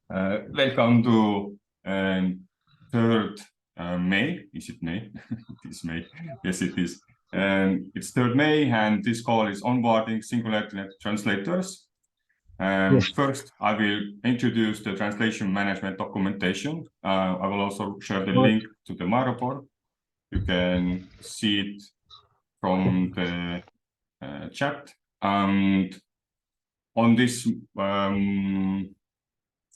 Welcome to 3rd May. Is it May? It is May. Yes, it is. It's 3rd May, and this call is onboarding SingularityNET translators. Yes. First, I will introduce the translation management documentation. I will also share the link to the My report. You can see it from the chat. And on this,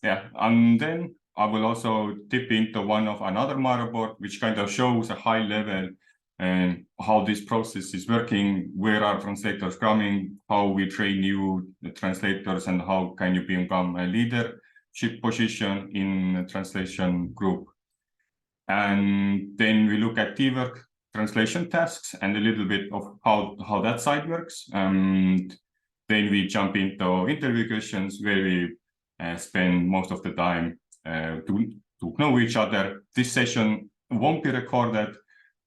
and then I will also dip into one of another My report, which kind of shows a high level and how this process is working, where are translators coming, how we train new translators, and how can you become a leadership position in a translation group. And then we look at teamwork translation tasks and a little bit of how that side works. And then we jump into interview questions where we spend most of the time to know each other. This session won't be recorded,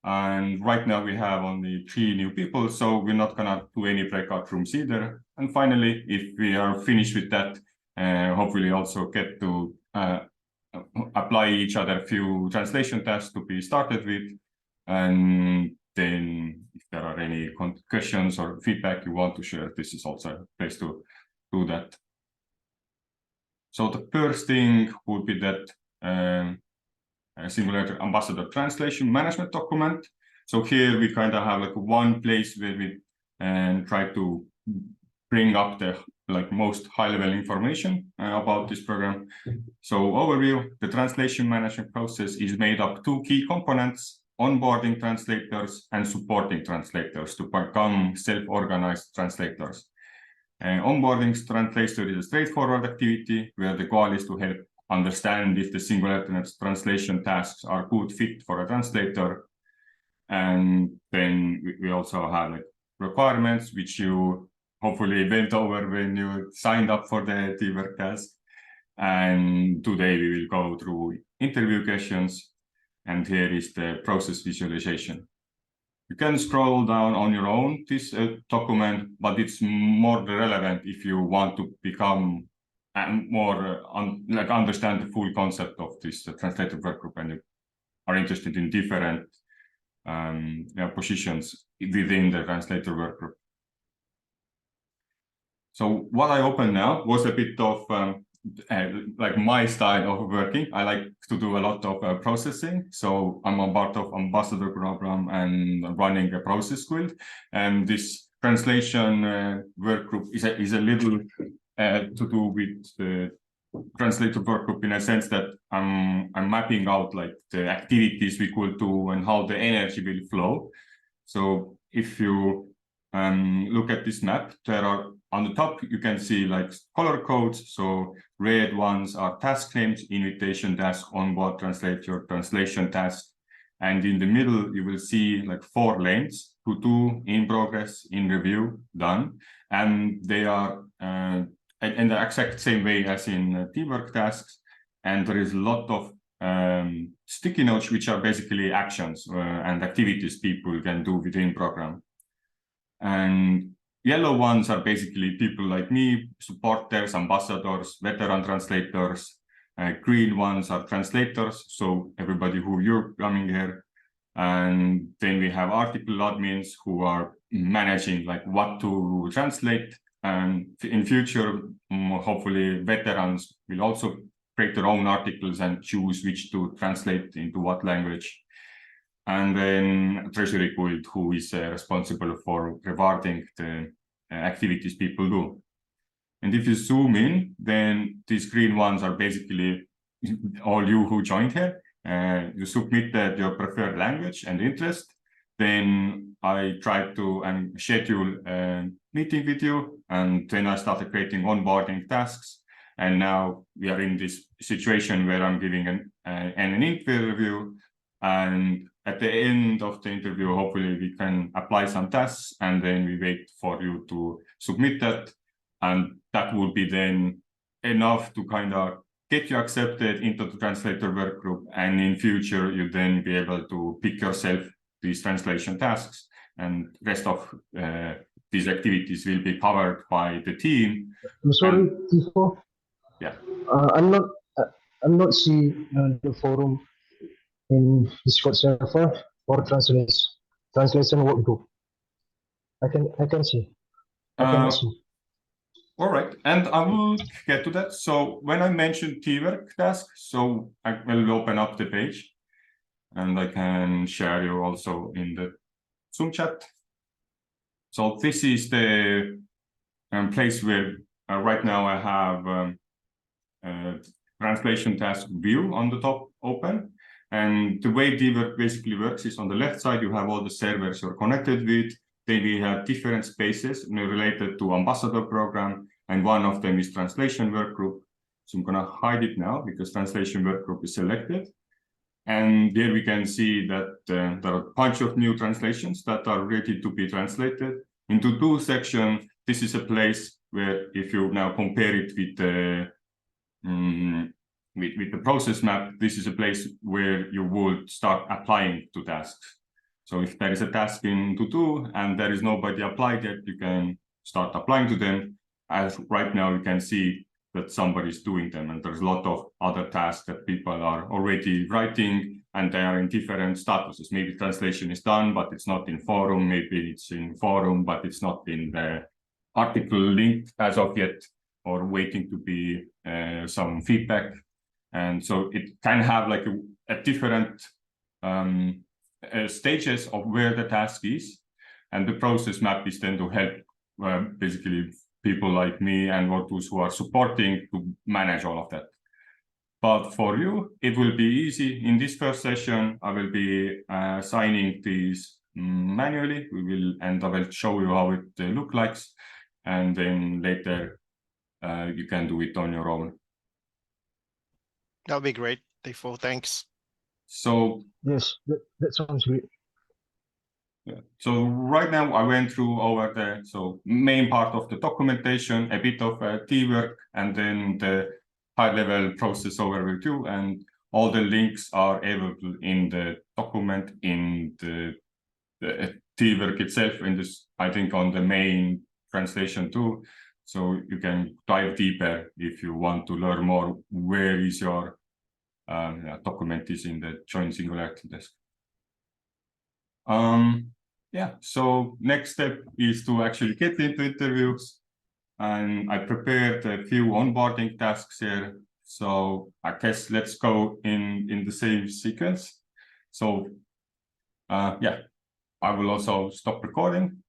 and right now we have only 3 new people, so we're not gonna do any breakout rooms either. And finally, if we are finished with that, hopefully also get to apply each other a few translation tasks to be started with. And then if there are any questions or feedback you want to share, this is also a place to do that. So the first thing would be that Singularity Ambassador Translation Management document. So here we kind of have like one place where we try to bring up the most high-level information about this program. So overview, the translation management process is made up 2 key components: onboarding translators and supporting translators to become self-organized translators. Onboarding translator is a straightforward activity where the goal is to help understand if the SingularityNET translation tasks are good fit for a translator. And then we also have requirements which you hopefully went over when you signed up for the teamwork task. And today we will go through interview questions, and here is the process visualization. You can scroll down on your own this document, but it's more relevant if you want to become more understand the full concept of this translator workgroup and you are interested in different positions within the translator workgroup. So what I opened now was a bit of my style of working. I like to do a lot of processing. So I'm a part of ambassador program and running a process guild. And this translation workgroup is a little to do with the translator workgroup in a sense that I'm mapping out the activities we could do and how the energy will flow. So if you look at this map, there are on the top, you can see color codes. So red ones are task names: invitation task, onboard translator, translation task. And in the middle, you will see 4 lanes: to do, in progress, in review, done. And they are in the exact same way as in teamwork tasks. And there is a lot of sticky notes, which are basically actions and activities people can do within program. And yellow ones are basically people like me, supporters, ambassadors, veteran translators. Green ones are translators, so everybody who you're coming here. And then we have article admins who are managing what to translate. And in future, hopefully veterans will also create their own articles and choose which to translate into what language. And then Treasury Guild, who is responsible for rewarding the activities people do. And if you zoom in, then these green ones are basically all you who joined here. You submitted your preferred language and interest. Then I tried to schedule a meeting with you, and then I started creating onboarding tasks. And now we are in this situation where I'm giving an interview, and at the end of the interview, hopefully we can apply some tasks, and then we wait for you to submit that. And that will be then enough to kind of get you accepted into the translator workgroup. And in future, you then be able to pick yourself these translation tasks, and rest of these activities will be covered by the team. I'm sorry, Tifo. Yeah. I'm not I'm not seeing the forum in Discord server or translation workgroup. I can see. I cannot see. All right, and I will get to that. So when I mentioned T-work task, so I will open up the page and I can share you also in the Zoom chat. So this is the place where right now I have translation task view on the top open. And the way T-work basically works is on the left side, you have all the servers you're connected with. Then we have different spaces related to Ambassador program, and one of them is Translation Workgroup. So I'm going to hide it now because Translation Workgroup is selected. And there we can see that there are a bunch of new translations that are ready to be translated into two sections. This is a place where if you now compare it with the process map, this is a place where you would start applying to tasks. So if there is a task in to do and there is nobody applied yet, you can start applying to them. As right now, you can see that somebody is doing them, and there's a lot of other tasks that people are already writing, and they are in different statuses. Maybe translation is done, but it's not in forum. Maybe it's in forum, but it's not in the article linked as of yet, or waiting to be some feedback. And so it can have like a different stages of where the task is, and the process map is then to help basically people like me and those who are supporting to manage all of that. But for you, it will be easy. In this first session, I will be assigning these manually. And I will show you how it looks like, and then later you can do it on your own. That would be great, Tifo. Thanks. So yes, that sounds great. Yeah. So right now I went through over the main part of the documentation, a bit of T-work, and then the high-level process overview, and all the links are available in the document in the T-work itself, in this, I think, on the main translation too. So you can dive deeper if you want to learn more. Where is your document is in the Join Singularity desk. Yeah, so next step is to actually get into interviews, and I prepared a few onboarding tasks here. So I guess let's go in the same sequence. So yeah, I will also stop recording